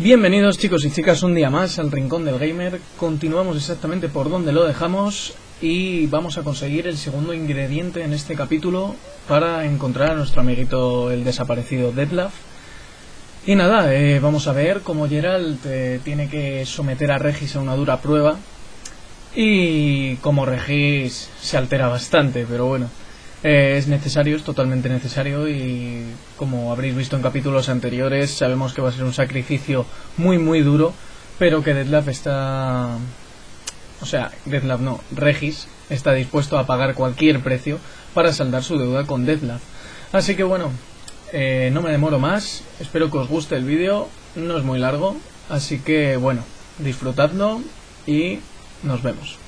Bienvenidos chicos y chicas un día más al Rincón del Gamer. Continuamos exactamente por donde lo dejamos y vamos a conseguir el segundo ingrediente en este capítulo para encontrar a nuestro amiguito el desaparecido Dettlaff. Y nada, vamos a ver cómo Geralt tiene que someter a Regis a una dura prueba y como Regis se altera bastante, pero bueno, es necesario, es totalmente necesario y como habréis visto en capítulos anteriores sabemos que va a ser un sacrificio muy duro, pero que Dettlaff está... O sea, Dettlaff no, Regis está dispuesto a pagar cualquier precio para saldar su deuda con Dettlaff. Así que bueno, no me demoro más, espero que os guste el vídeo, no es muy largo, así que bueno, disfrutadlo y nos vemos.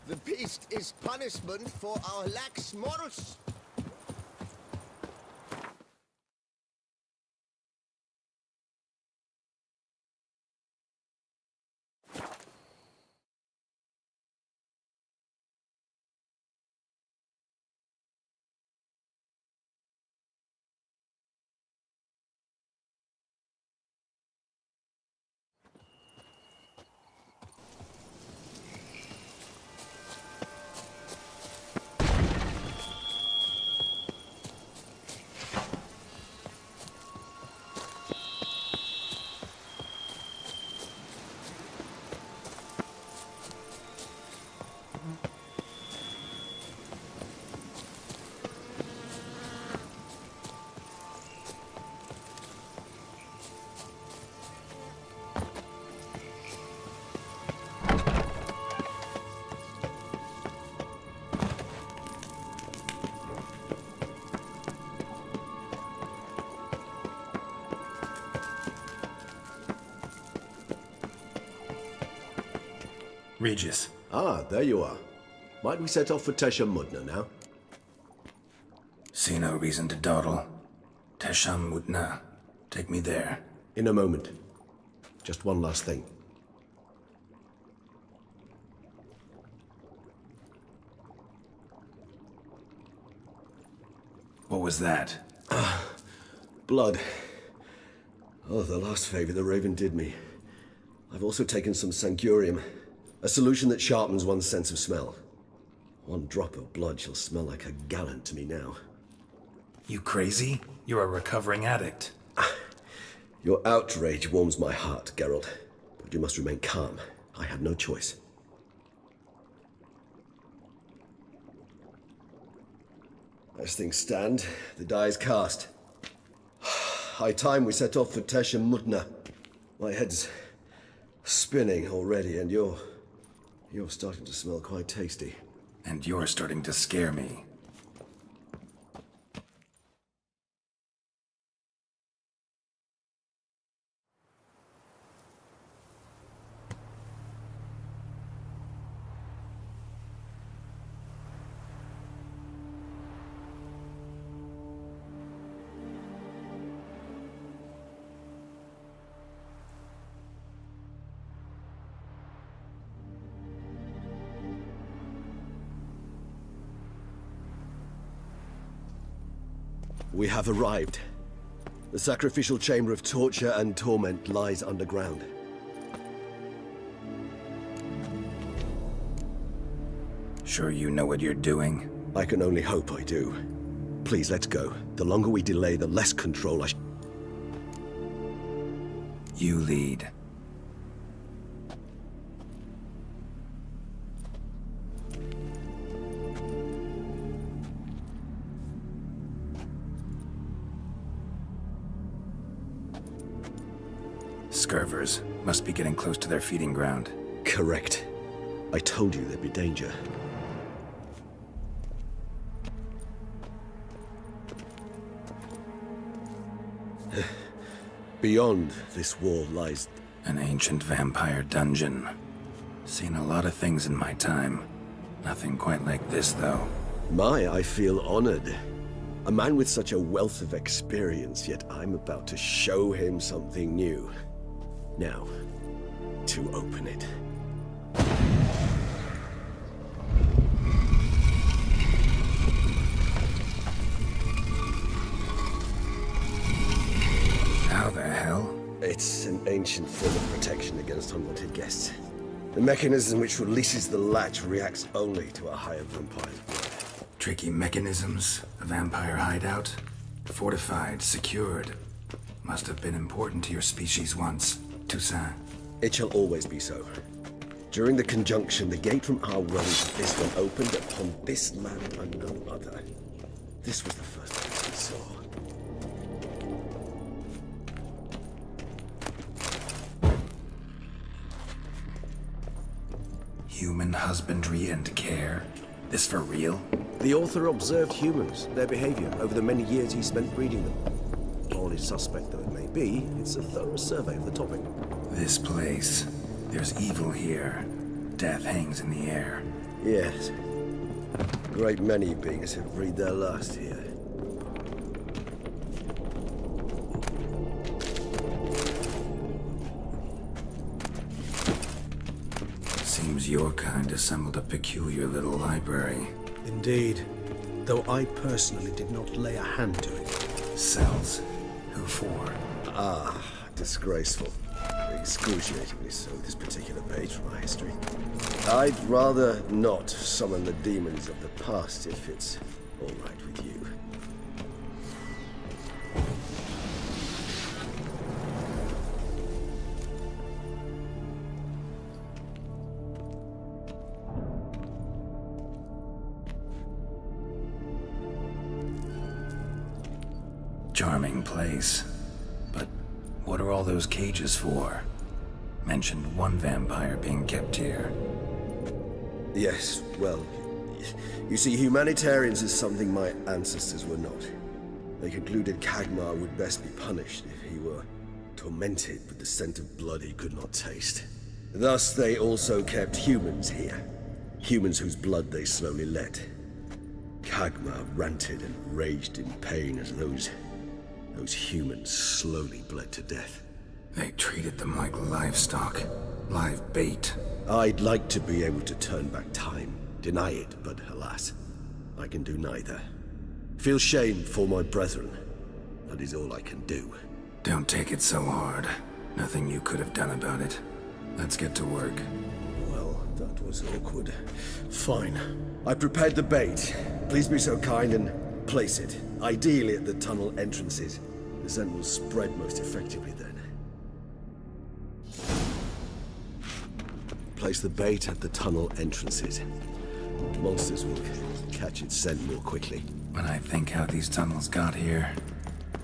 The beast is punishment for our lax morals. Regis. Ah, there you are. Might we set off for Teshamudna now? See no reason to dawdle. Teshamudna. Take me there. In a moment. Just one last thing. What was that? Blood. Oh, the last favor the Raven did me. I've also taken some Sancurium, a solution that sharpens one's sense of smell. One drop of blood shall smell like a gallant to me now. You crazy? You're a recovering addict. Your outrage warms my heart, Geralt. But you must remain calm. I had no choice. As things stand, the die is cast. High time we set off for Teshamudna. My head's spinning already, and you're starting to smell quite tasty. And you're starting to scare me. We have arrived. The sacrificial chamber of torture and torment lies underground. Sure you know what you're doing? I can only hope I do. Please, let's go. The longer we delay, the less control I You lead. Scurvers must be getting close to their feeding ground. Correct. I told you there'd be danger. Beyond this wall lies... An ancient vampire dungeon. Seen a lot of things in my time. Nothing quite like this, though. I feel honored. A man with such a wealth of experience, yet I'm about to show him something new. Now, to open it. How the hell? It's an ancient form of protection against unwanted guests. The mechanism which releases the latch reacts only to a higher vampire's blood. Tricky mechanisms, a vampire hideout. Fortified, secured. Must have been important to your species once, Toussaint. It shall always be so. During the conjunction, the gate from our world to this one opened upon this land and no other. This was the first place we saw. Human husbandry and care? This for real? The author observed humans, their behavior, over the many years he spent breeding them. Only suspect though it may be, it's a thorough survey of the topic. This place. There's evil here. Death hangs in the air. Yes. A great many beings have breathed their last here. Seems your kind assembled a peculiar little library. Indeed, though I personally did not lay a hand to it. Cells. Who for? Ah, disgraceful. Excruciatingly so, this particular page from our history. I'd rather not summon the demons of the past if it's all right with you. Charming place. But what are all those cages for? Mentioned one vampire being kept here. Yes, well, you see, humanitarians is something my ancestors were not. They concluded Kagmar would best be punished if he were tormented with the scent of blood he could not taste. Thus, they also kept humans here. Humans whose blood they slowly let. Kagmar ranted and raged in pain as those humans slowly bled to death. They treated them like livestock. Live bait. I'd like to be able to turn back time, deny it, but alas, I can do neither. Feel shame for my brethren. That is all I can do. Don't take it so hard. Nothing you could have done about it. Let's get to work. Well, that was awkward. Fine. I prepared the bait. Please be so kind and place it, ideally at the tunnel entrances. The scent will spread most effectively then. Place the bait at the tunnel entrances. Monsters will catch its scent more quickly. When I think how these tunnels got here,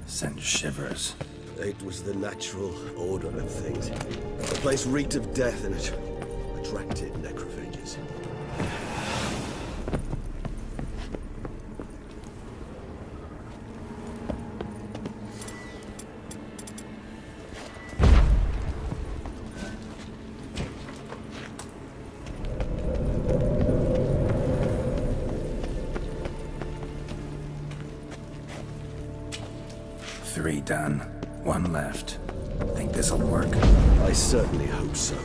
sends shivers. It was the natural order of things. The place reeked of death and it attracted necrophages. Three done. One left. Think this'll work? I certainly hope so.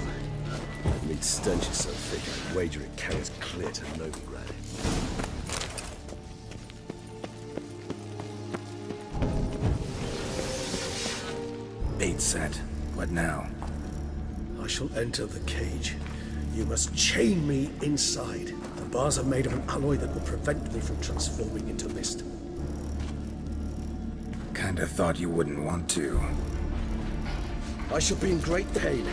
That meat stench is so thick, I'd wager it carries clear to Novigrad. 8 set. What now? I shall enter the cage. You must chain me inside. The bars are made of an alloy that will prevent me from transforming into mist. Kinda thought you wouldn't want to. I shall be in great pain.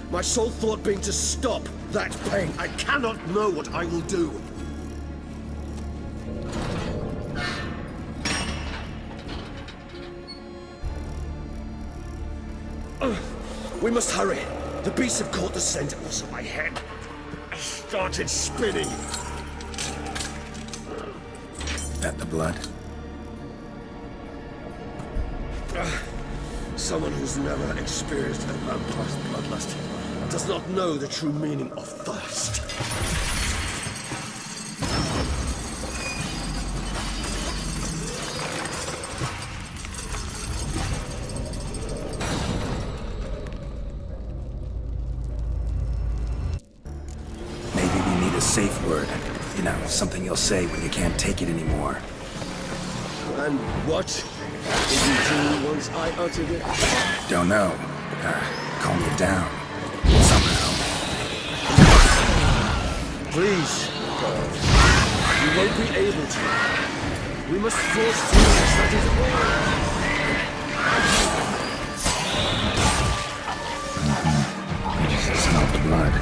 My sole thought being to stop that pain. I cannot know what I will do. We must hurry. The beasts have caught the scent, and also my head started spinning. That the blood? Someone who's never experienced a vampire's bloodlust does not know the true meaning of thirst. Safe word. You know, something you'll say when you can't take it anymore. And what did you do once I uttered it? Don't know. Calm you down. Somehow. Please, God. You won't be able to. We must force through this, that is all. I just smell the blood.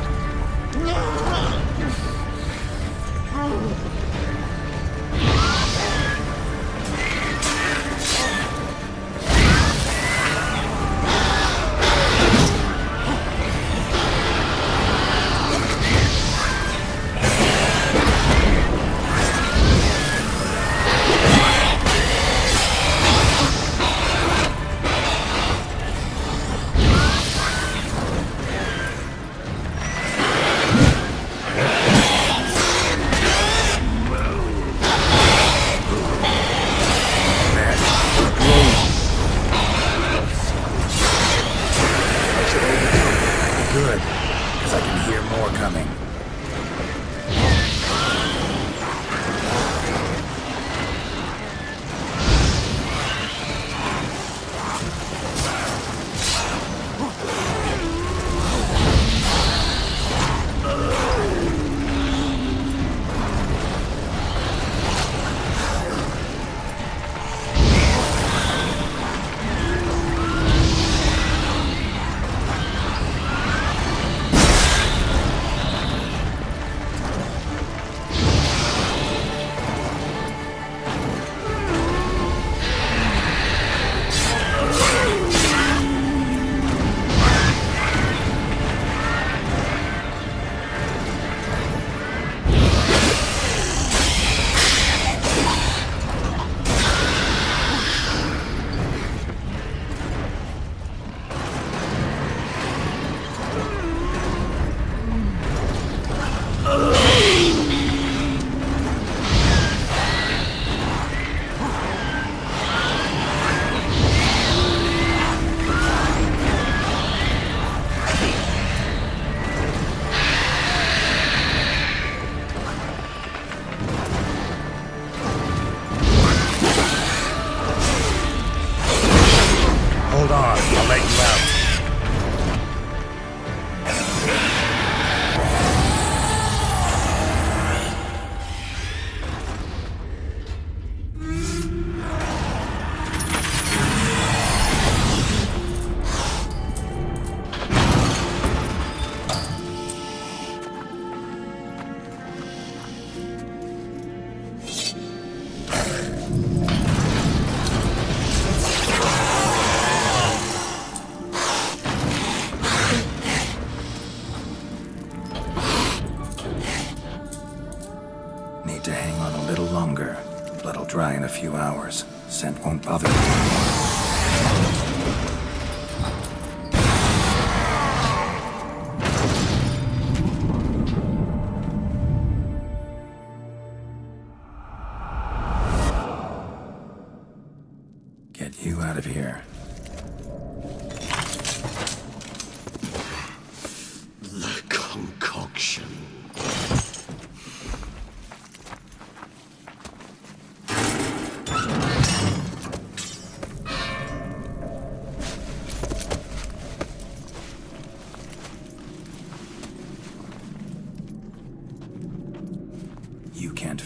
dry in a few hours. Scent won't bother you anymore. Get you out of here. The concoction.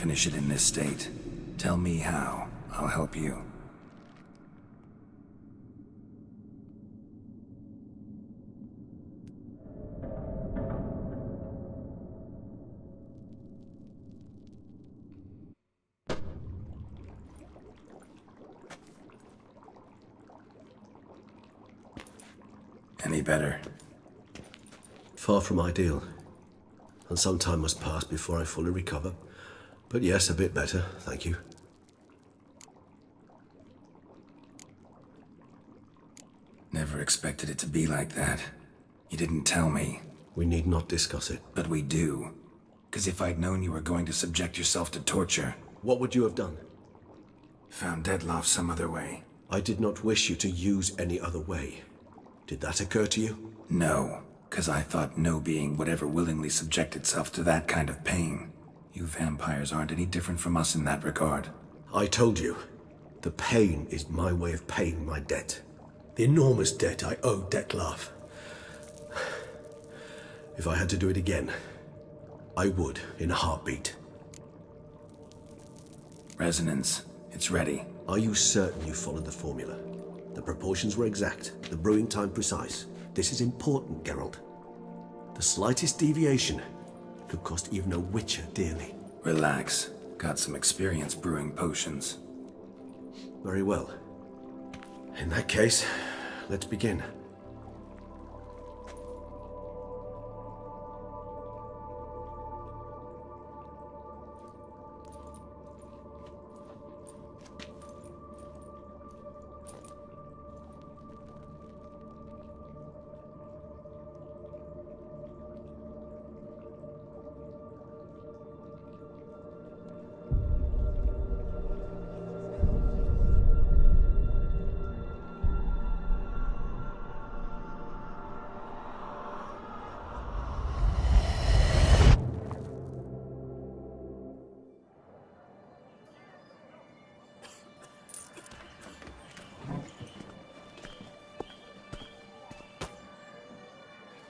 finish it in this state. Tell me how. I'll help you. Any better? Far from ideal. And some time must pass before I fully recover. But yes, a bit better, thank you. Never expected it to be like that. You didn't tell me. We need not discuss it. But we do. 'Cause if I'd known you were going to subject yourself to torture... What would you have done? Found Dettlaff some other way. I did not wish you to use any other way. Did that occur to you? No, 'cause I thought no being would ever willingly subject itself to that kind of pain. You vampires aren't any different from us in that regard. I told you, the pain is my way of paying my debt. The enormous debt I owe Dettlaff. If I had to do it again, I would in a heartbeat. Resonance. It's ready. Are you certain you followed the formula? The proportions were exact, the brewing time precise. This is important, Geralt. The slightest deviation could cost even a witcher dearly. Relax. Got some experience brewing potions. Very well. In that case, let's begin.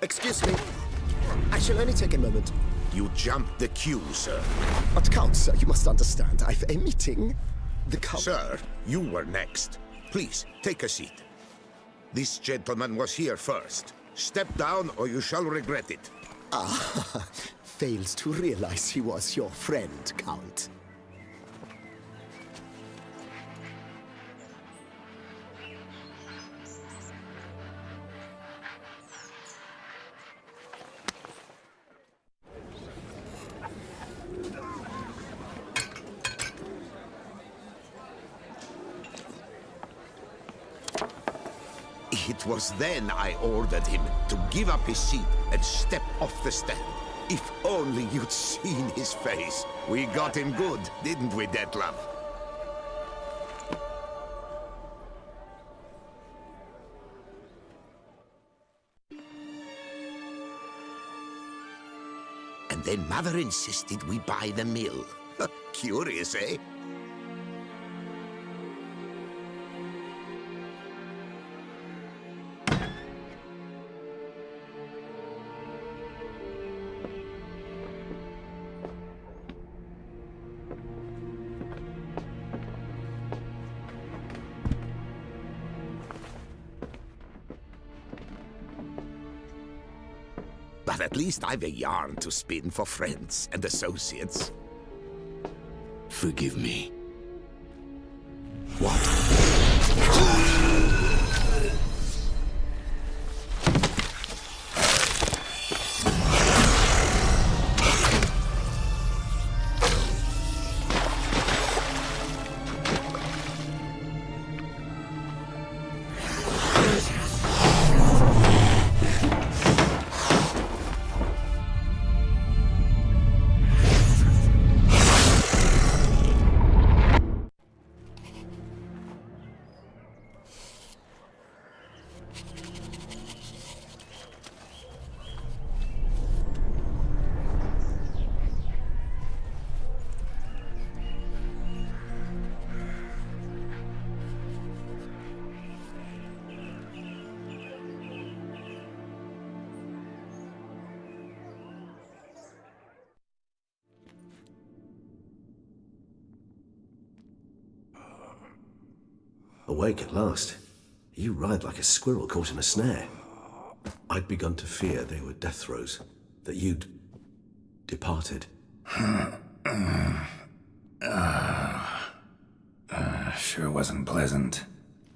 Excuse me. I shall only take a moment. You jumped the queue, sir. But Count, sir, you must understand. I've a meeting. The Count... Sir, you were next. Please, take a seat. This gentleman was here first. Step down or you shall regret it. Ah, fails to realize he was your friend, Count. It was then I ordered him to give up his seat and step off the stand. If only you'd seen his face. We got him good, didn't we, Dettlaff? And then Mother insisted we buy the mill. Curious, eh? But at least I've a yarn to spin for friends and associates. Forgive me. What? Awake at last. You writhe like a squirrel caught in a snare. I'd begun to fear they were death throes, that you'd departed. Sure wasn't pleasant,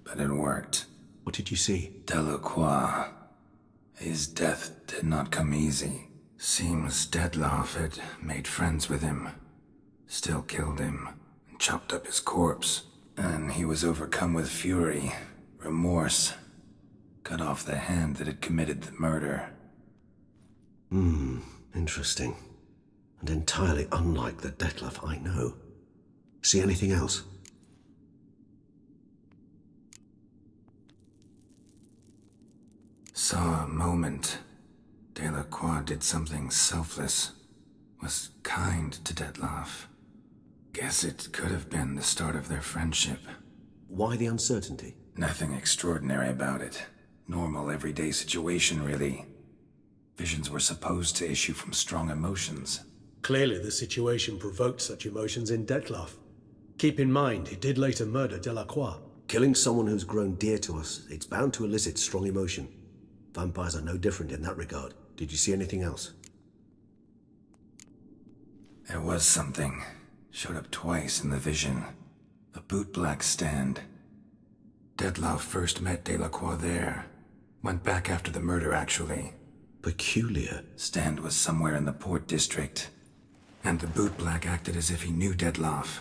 but it worked. What did you see? Delacroix. His death did not come easy. Seems Dettlaff had made friends with him, still killed him, and chopped up his corpse. And he was overcome with fury, remorse, cut off the hand that had committed the murder. Interesting. And entirely unlike the Dettlaff I know. See anything else? Saw a moment. Delacroix did something selfless. Was kind to Dettlaff. Guess it could have been the start of their friendship. Why the uncertainty? Nothing extraordinary about it. Normal, everyday situation, really. Visions were supposed to issue from strong emotions. Clearly the situation provoked such emotions in Dettlaff. Keep in mind, he did later murder Delacroix. Killing someone who's grown dear to us, it's bound to elicit strong emotion. Vampires are no different in that regard. Did you see anything else? There was something. Showed up twice in the vision. A bootblack stand. Dettlaff first met Delacroix there. Went back after the murder, actually. Peculiar. Stand was somewhere in the port district. And the bootblack acted as if he knew Dettlaff.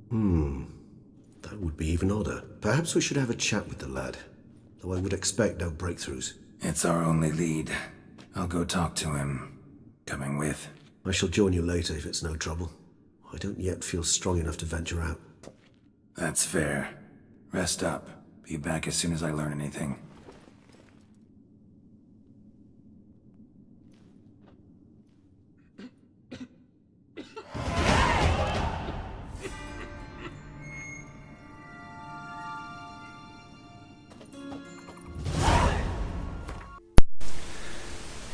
That would be even odder. Perhaps we should have a chat with the lad. Though I would expect no breakthroughs. It's our only lead. I'll go talk to him. Coming with. I shall join you later if it's no trouble. I don't yet feel strong enough to venture out. That's fair. Rest up. Be back as soon as I learn anything.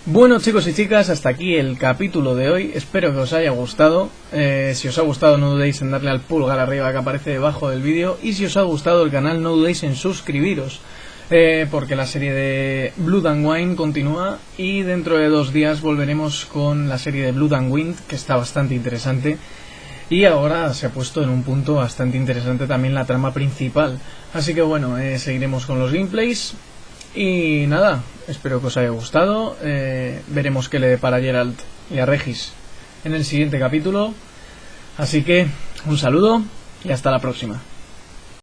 Bueno, chicos y chicas, hasta aquí el capítulo de hoy. Espero que os haya gustado. Si os ha gustado, no dudéis en darle al pulgar arriba que aparece debajo del vídeo. Y si os ha gustado el canal, no dudéis en suscribiros, porque la serie de Blood and Wine continúa. Y dentro de 2 días volveremos con la serie de Blood and Wind, que está bastante interesante. Y ahora se ha puesto en un punto bastante interesante también la trama principal. Así que bueno, seguiremos con los gameplays. Y nada, espero que os haya gustado. Veremos qué le depara a Geralt y a Regis en el siguiente capítulo. Así que un saludo y hasta la próxima.